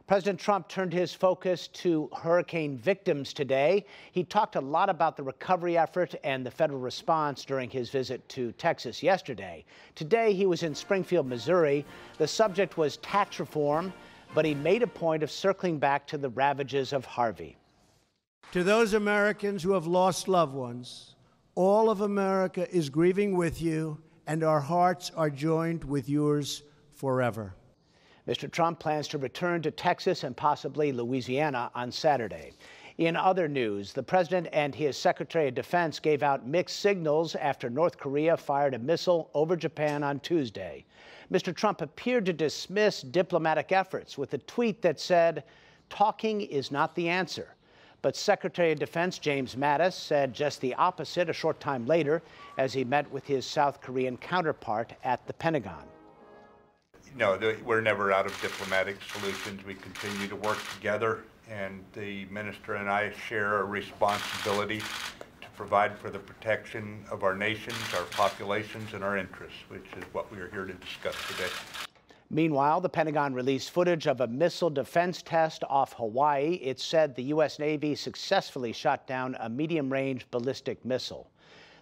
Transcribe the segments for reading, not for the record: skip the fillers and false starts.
President Trump turned his focus to hurricane victims today. He talked a lot about the recovery effort and the federal response during his visit to Texas yesterday. Today, he was in Springfield, Missouri. The subject was tax reform, but he made a point of circling back to the ravages of Harvey. To those Americans who have lost loved ones, all of America is grieving with you, and our hearts are joined with yours forever. Mr. Trump plans to return to Texas and possibly Louisiana on Saturday. In other news, the president and his Secretary of Defense gave out mixed signals after North Korea fired a missile over Japan on Tuesday. Mr. Trump appeared to dismiss diplomatic efforts with a tweet that said, "Talking is not the answer." But Secretary of Defense James Mattis said just the opposite a short time later as he met with his South Korean counterpart at the Pentagon. No, we're never out of diplomatic solutions. We continue to work together, and the minister and I share a responsibility to provide for the protection of our nations, our populations, and our interests, which is what we are here to discuss today. Meanwhile, the Pentagon released footage of a missile defense test off Hawaii. It said the U.S. Navy successfully shot down a medium-range ballistic missile.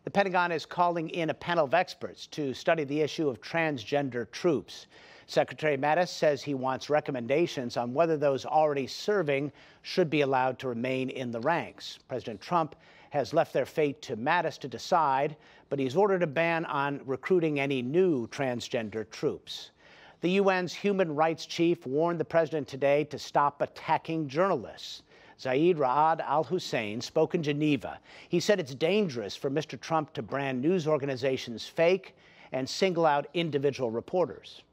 The Pentagon is calling in a panel of experts to study the issue of transgender troops. Secretary Mattis says he wants recommendations on whether those already serving should be allowed to remain in the ranks. President Trump has left their fate to Mattis to decide, but he's ordered a ban on recruiting any new transgender troops. The UN's human rights chief warned the president today to stop attacking journalists. Zeid Ra'ad al-Hussein spoke in Geneva. He said it's dangerous for Mr. Trump to brand news organizations fake and single out individual reporters.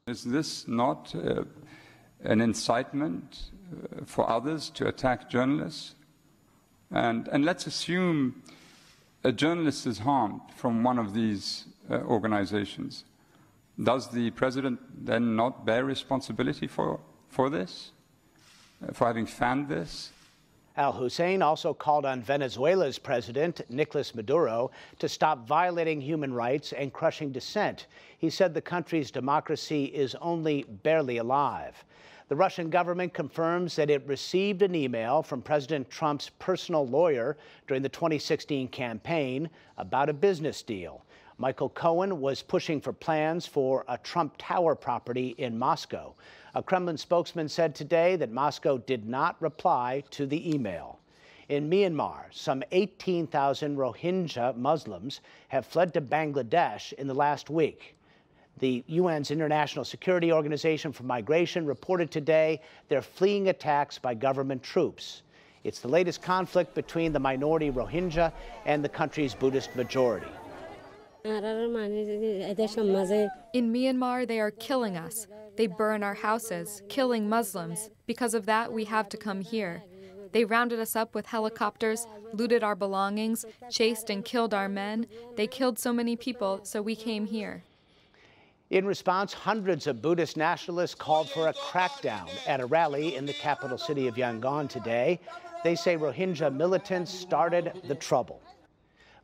Is this not an incitement for others to attack journalists? And let's assume a journalist is harmed from one of these organizations. Does the president then not bear responsibility for this, for having fanned this? Al-Hussein also called on Venezuela's president, Nicolas Maduro, to stop violating human rights and crushing dissent. He said the country's democracy is only barely alive. The Russian government confirms that it received an email from President Trump's personal lawyer during the 2016 campaign about a business deal. Michael Cohen was pushing for plans for a Trump Tower property in Moscow. A Kremlin spokesman said today that Moscow did not reply to the email. In Myanmar, some 18,000 Rohingya Muslims have fled to Bangladesh in the last week. The UN's International Security Organization for Migration reported today they're fleeing attacks by government troops. It's the latest conflict between the minority Rohingya and the country's Buddhist majority. In Myanmar, they are killing us. They burn our houses, killing Muslims. Because of that, we have to come here. They rounded us up with helicopters, looted our belongings, chased and killed our men. They killed so many people, so we came here. In response, hundreds of Buddhist nationalists called for a crackdown at a rally in the capital city of Yangon today. They say Rohingya militants started the trouble.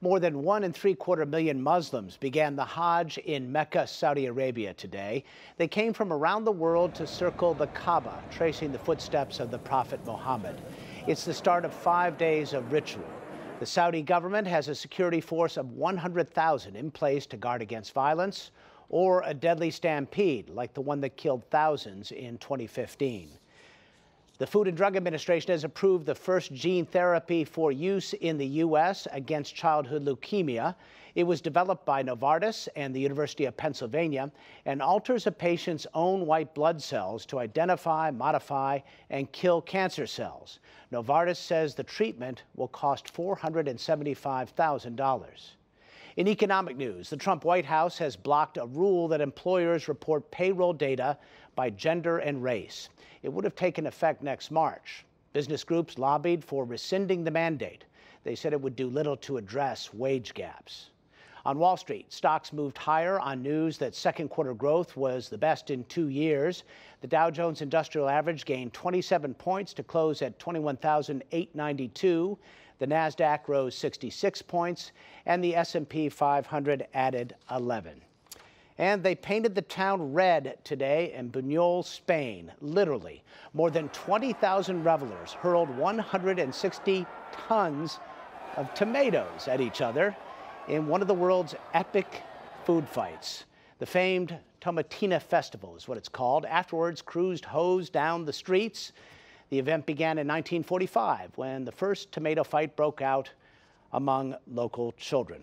More than 1.75 million Muslims began the Hajj in Mecca, Saudi Arabia today. They came from around the world to circle the Kaaba, tracing the footsteps of the Prophet Muhammad. It's the start of 5 days of ritual. The Saudi government has a security force of 100,000 in place to guard against violence or a deadly stampede like the one that killed thousands in 2015. The Food and Drug Administration has approved the first gene therapy for use in the U.S. against childhood leukemia. It was developed by Novartis and the University of Pennsylvania and alters a patient's own white blood cells to identify, modify, and kill cancer cells. Novartis says the treatment will cost $475,000. In economic news, the Trump White House has blocked a rule that employers report payroll data by gender and race. It would have taken effect next March. Business groups lobbied for rescinding the mandate. They said it would do little to address wage gaps. On Wall Street, stocks moved higher on news that second quarter growth was the best in 2 years. The Dow Jones Industrial Average gained 27 points to close at 21,892. The Nasdaq rose 66 points, and the S&P 500 added 11. And they painted the town red today in Buñol, Spain, literally. More than 20,000 revelers hurled 160 tons of tomatoes at each other in one of the world's epic food fights. The famed Tomatina Festival is what it's called. Afterwards, crews hosed down the streets. The event began in 1945 when the first tomato fight broke out among local children.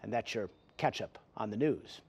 And that's your catch-up on the news.